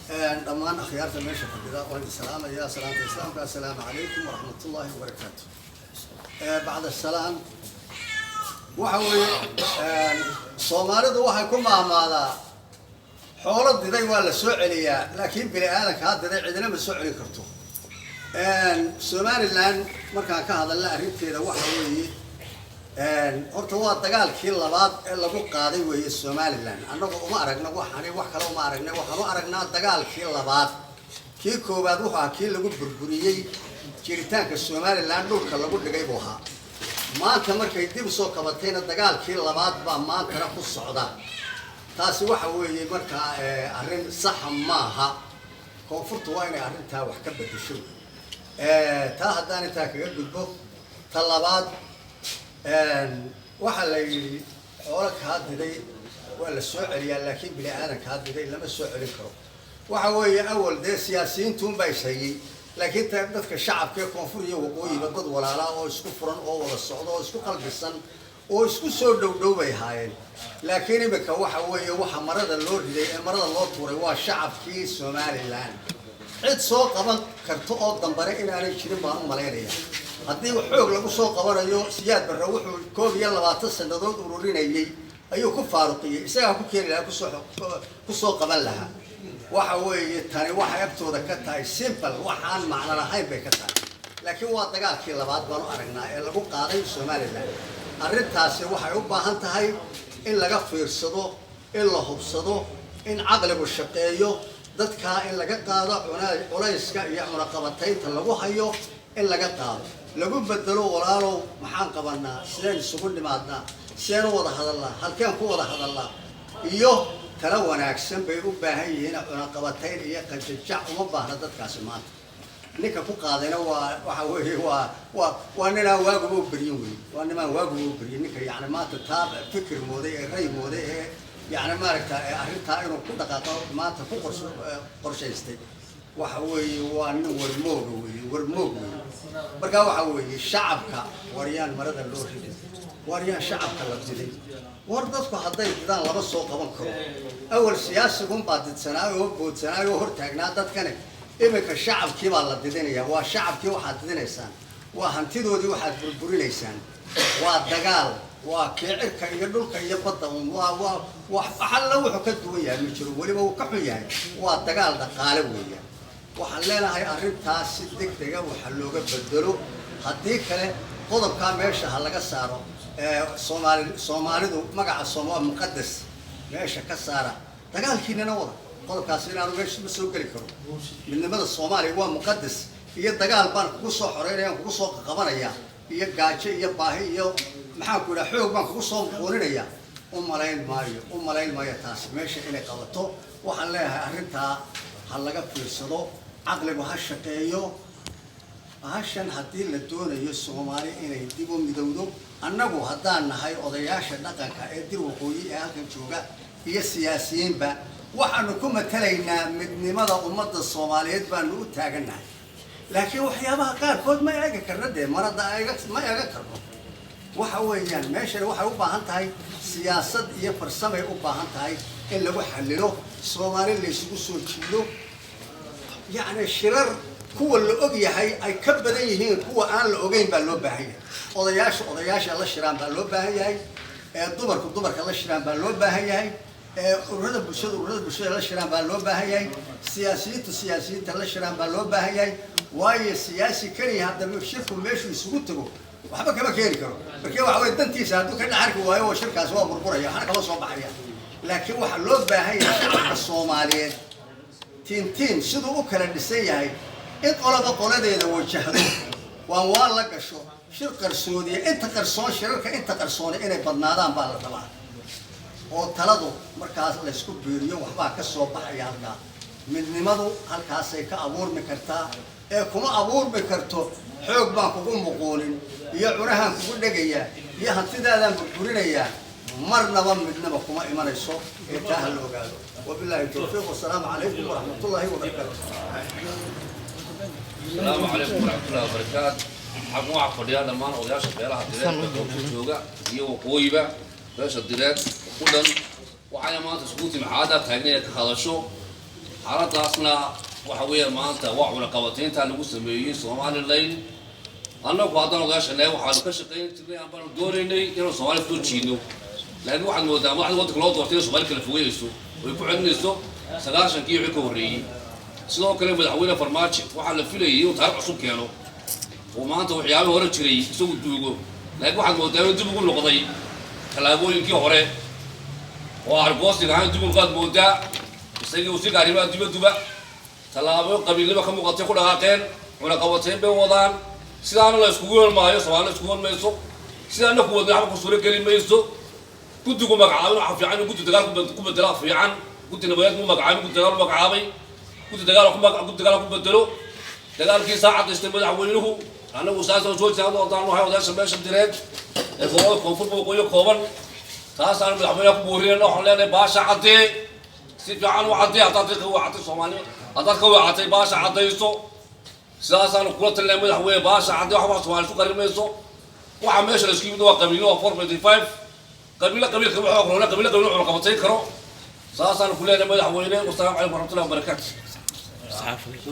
dhammaan akhyaarta meesha fadhida waan salaamayaa salaanta islaamka assalaamu calaykum waraxmatullaahi wabarakaatu. bacda salaam waxa weeye Soomaalidu waxay ku maamaadaa xoolo diday waa la soo celiyaa laakiin bini aadanka diday cidina ma soo celin karto. Somaliland markaan ka hadalna arrinteeda waxa weeye horta waa dagaalkii labaad ee lagu qaaday weeye Somaliland annagu uma aragna waxaan wax kale uma aragna waxaan u aragnaa dagaalkii labaad kii koobaad waxa kii lagu burburiyay jiritaanka Somaliland dhulka lagu dhigay buu ahaa maanta markay dib soo qabatayna dagaalkii labaad baa maanta ku socda taasi waxa weeye marka arrin sax ma aha koonfurtu waa inay arrintaa wax ka bedesho taa haddaan intaa kaga gudbo ta labaad waxa la yiri xoolo ka diday waa la soo celiyaa laakiin bini aadanka diday lama soo celin karo waxa weeye awal de siyaasiyiintu bay sheegay laakiin dadka shacabka koonfur iyo waqooyiga dad walaala oo isku furan oo wada socdo oo isku qalbisan oo isku soo dhow bay haayeen laakiin imika waxa weeye waxa marada loo riday ee marada loo tuuray waa shacabkii Somaliland cid soo qaban karto oo dambare inaanay jirin baan u maleynaya haddii xoog lagu soo qabanayo siyaad barra wuxuu 22 sanadood ururinayay ayuu ku faaruqiyay isaga ku keenay ku soo qaban lahaa waxa weeye tani waxa agtooda ka tahay simple waxaan macna lahayn bay ka tahay laakiin waa dagaalkii labaad baan u aragnaa ee lagu qaaday Somaliland arrintaasi waxay u baahan tahay in laga fiirsado in la hubsado in aqligu shaqeeyo dadka in laga qaado culayska iyo cunaqabataynta lagu hayo in laga qaado lagu bedelo walaalo maxaan qabanaa sideen isugu dhimaadnaa sideen wada hadalnaa halkeen ku wada hadalnaa iyo tala wanaagsan bay u baahan yihiin cunaqabatayn iyo qanjajac uma baahna dadkaasi maanta ninka ku qaadayna waxa weeye waa ninaa waagu u bariyin weeye waa nimaan waagu u bariyin ninka yani maanta taab fikir mooday ee ray mooday ee يعني ما ركت أرنتها إنه كل دقيقة ما تفوق قرش يستي وحوي وانو والموج برجع وحوي الشعب كا وريان مرض اللور وريان شعب كلا وردتك حضيت ده لا بس سوق بنكر أول سياسة قم بعد سنة وبعد سنة وهرتجنا ده كان إمك الشعب كيف الله تديني هو الشعب كيف واحد تديني إنسان وهنتيدو دي واحد بربري لسان والدجال وكيعك يدلك يبطل وحل وحكت وياه مشرو ولي ما وكحياه والدجال ده قالب وياه وحلنا هاي أرنتها سدك دجا وحلوجا بدلوا هديك له قضب كان ماشي هلا كسره صومالي دو مقع الصومال مقدس ماشي كسره دجال كينا نوض قضب كاسرين أنا ماشي مسوق لكرو من ماذا الصومالي هو مقدس هي الدجال بان قصة حريريا قصة قبرية هي قاعدة هي باهي هي محاكو لا حوق بان قصة قولينيا أملاين مايو تاس ماشي إلى قبطو وحلاها أرنتها هلا فيرسدو عقل بهالشقيو عشان هدي للدولة الصومالي إنه يديبوا مدودو أنبو هدانا هاي أضياش النقل كأدير وقوي أهل جوجا هي السياسيين با وحنكم تلينا من ماذا أمة الصوماليات بانو تاجنا لكن وحيابها قال خود ما يجي كرده مرض ما يجي كرده وحويان ماشي وحوبا هنتاي سياسة يفرسمه وبا هنتاي إلا وحلله الصومالي اللي يسوسوا كيلو يعني الشرر هو اللي أجي هاي أي كبر يهين هو أنا اللي أجين باللوب هاي أضياش الله شرام باللوب هاي الدبر الله شرام باللوب هاي ورد بشر الله شرام باللوب هاي سياسيين الله شرام باللوب هاي واي السياسي كري هذا مشركم ماشي يسوتوا وحبك ما كيري كرو بكي وحوي دنتي سادو كنا عارف هو شركه سوا بربريه انا كما سو بخيا لكن waxa loo baahan yahay shacabka Soomaaliyeed tiin sidoo uu kala dhisay yahay in qoladeeda wajahdo waa la gasho shir qarsoodiye inta qarsoon shirarka inta qarsoon inay badnaadaan baa la rabaa oo taladu markaas la isku biiriyo waxba ka soo baxaya halka midnimadu halkaas ay ka abuurmi kartaa ee kuma abuurmi karto xoog baan kugu muqoolin iyo cunahan kugu dhagaya iyo hantidaadaan burburinaya marnaba midnaba kuma imanayso ee taa la ogaado wabillahi tawfiiq wasalaamu calaykum waraxmatullaahi wabarakaatuh السلام عليكم ورحمة الله وبركاته حكم عفوا لما أنا أودياش بيرها درات جوجا هي وقويبة بس الدرات كلن وعلى ما تسقط معادة تانية هذا شو xaaladaasna waxa weeyaan maanta waa cunaqabataynta lagu sameeyey Somaliland annagu haddaan ogaashanay waxaanu ka shaqayn jirnay aan doonaynay inaan Soomaaliya soo jiidno laakiin waxaan moodaa madaxda waddanka loo doortay in Soomaaliya kala fogeeyso way ku celinayso 90kii wixii ka horreeyey sidoo kale madaxweyne Farmaajo waxaa la filayay inuu taariikh cusub keeno oo maanta waxyaabo hore jiray isagu duugo laakiin waxaan moodaa inuu dib ugu noqday talaabooyinkii hore oo argoostiga aan dib ugu qaad moodaa isagii uu si gaariba dibadduba talaabo qabiilnimo ka muuqatay ku dhaqaaqeen cunaqabatayn bay wadaan sidaana la iskugu yeelmaayo Soomaaliya iskugu yeelmayso sidaana ku wadna waxba ku suura geli mayso guddigu magacaabay waxa fiican guddi dagaal ku bedela fiican guddi nabadeed mu magacaabay guddi dagaal magacaabay guddi dagaal ku bedelo dagaalkii saacad istay madaxweynuhu anagu saasoo soo jeedo wadaan waxa wadaasha meesha direed ee gobolka koonfurta waqooyi kooban taas aan madaxweynaha ku booriyeen waxaan leenahay baasha cadee si fiican u cadee hadaad ka wacatay Soomaaliya hadaad ka wacatay baasha cadeyso sidaasaan kula talnay madaxweyne baasha cadee waxa Soomaaliya ku qarimayso waxa meesha la isku yimid waa qabiilo 4.5 قبيلة قبيلة قبتين كرو ساسا كلنا مدح وينه والسلام عليكم ورحمة الله وبركاته.